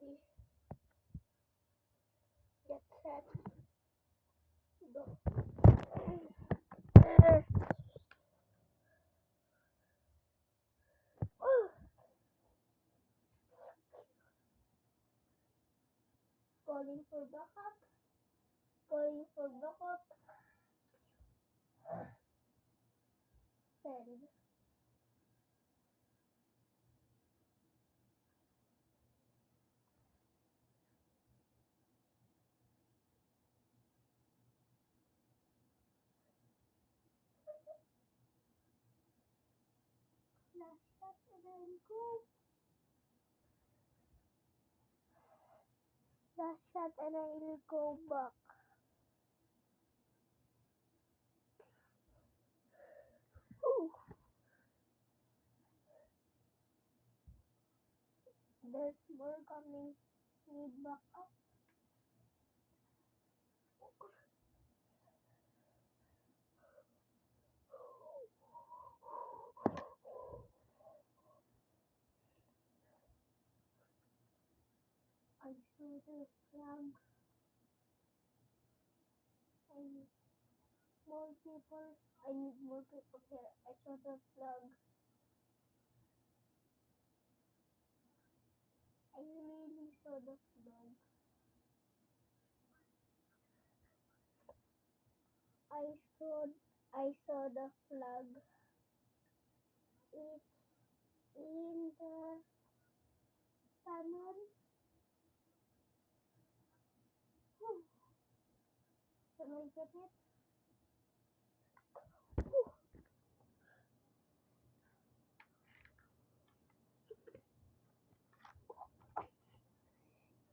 Ready, get set, go. Calling for backup. Calling for backup. Send. Last shot and then go. Last shot and I will go back. Ooh. There's more coming. Need backup. I saw the flag. I need more people. I need more people here. I saw the flag. I really saw the flag. I saw the flag. It's in the tunnel. Can I get it?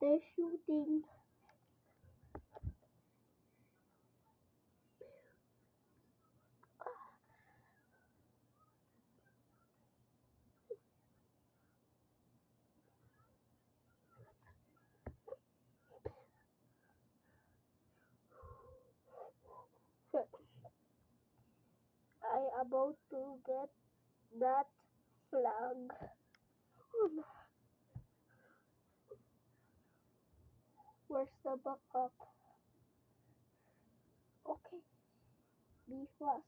They're shooting. I about to get that flag. Where's the backup? Okay, be fast.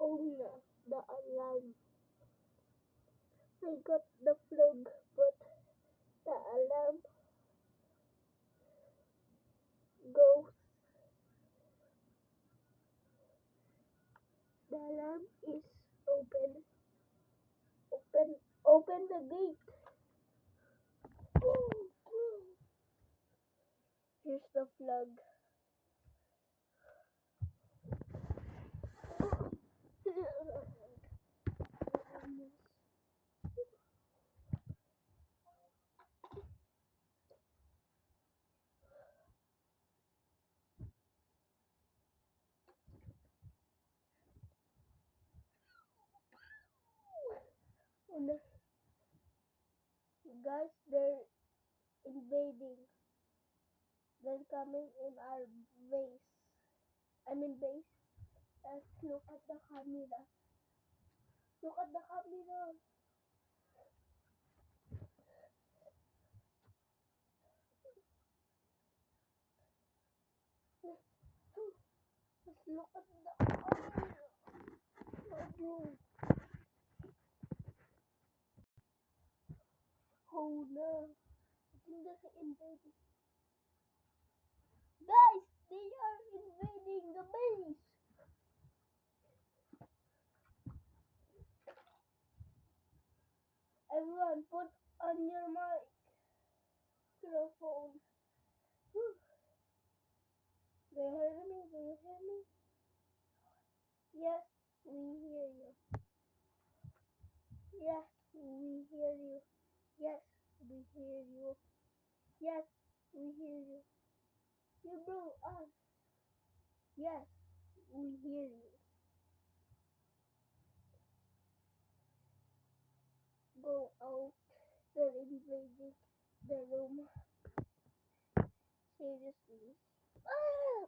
Oh no, the alarm. I got the flag, but the alarm goes. The alarm is open. Open the gate. Here's the flag. Guys, they're invading. They're coming in our base. I mean base. Let's look at the camera. Look at the camera. Let's look at the camera. Oh no. I think they're invading. Guys, they are invading the base. Everyone, put on your microphone. Do you hear me? Do you hear me? Yes, we hear you. Yes, we hear you. Yes, we hear you. Yes, we hear you. You bro us. Yes, we hear you. Go They're invading the room. Seriously. Ah!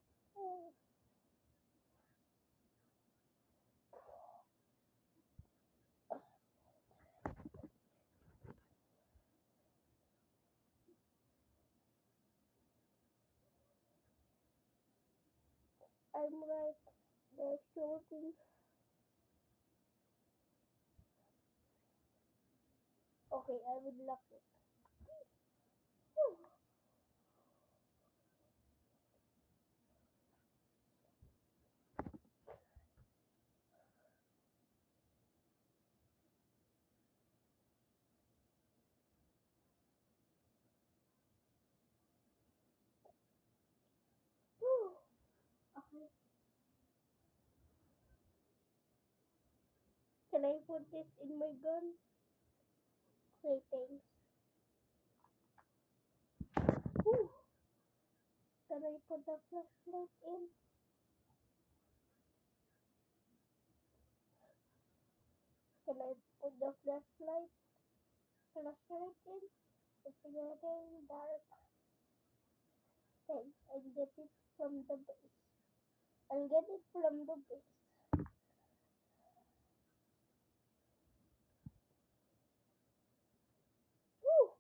I'm right. They're shooting. Okay, I would lock it. Okay. Can I put this in my gun? Okay, thanks. Whew. Can I put the flashlight in? Can I put the flashlight in? It's getting dark. Thanks. I'll get it from the base. I'll get it from the base. Whew.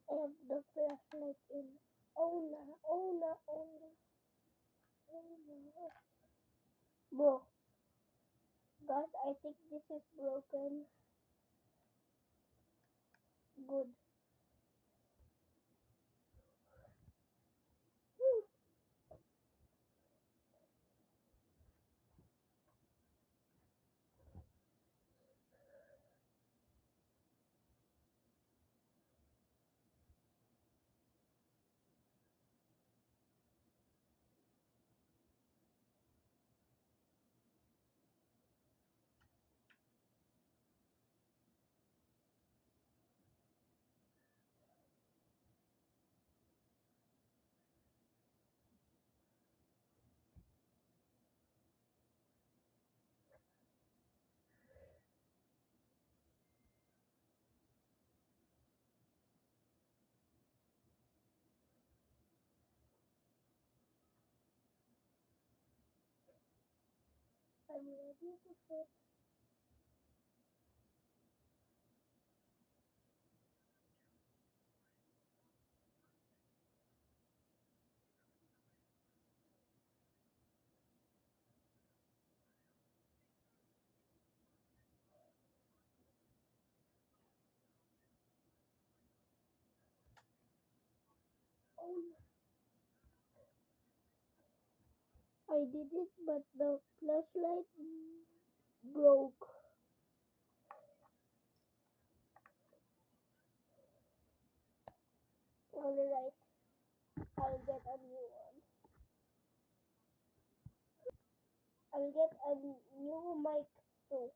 I have the flashlight in. Oh no, oh no, oh no, oh no. Bro, guys, I think this is broken. Good. Whew. I'm ready to shoot. Oh no. I did it, but the flashlight broke. Alright, I'll get a new one. I'll get a new mic too.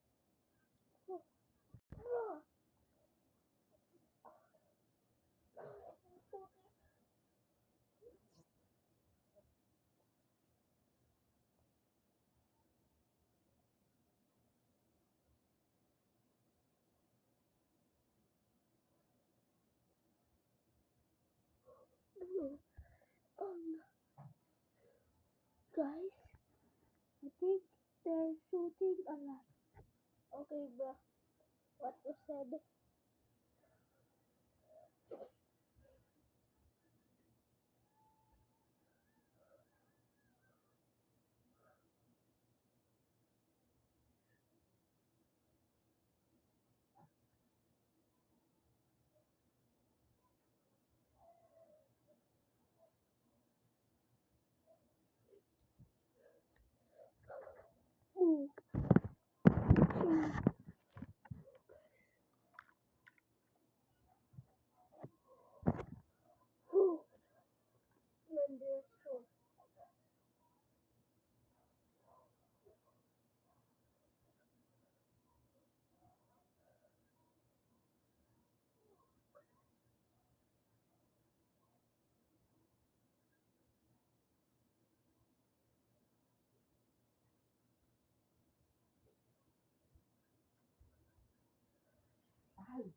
Oh no. Guys, I think they're shooting a lot. Okay, bro. What you said? Ooh. Ooh. And they're shooting.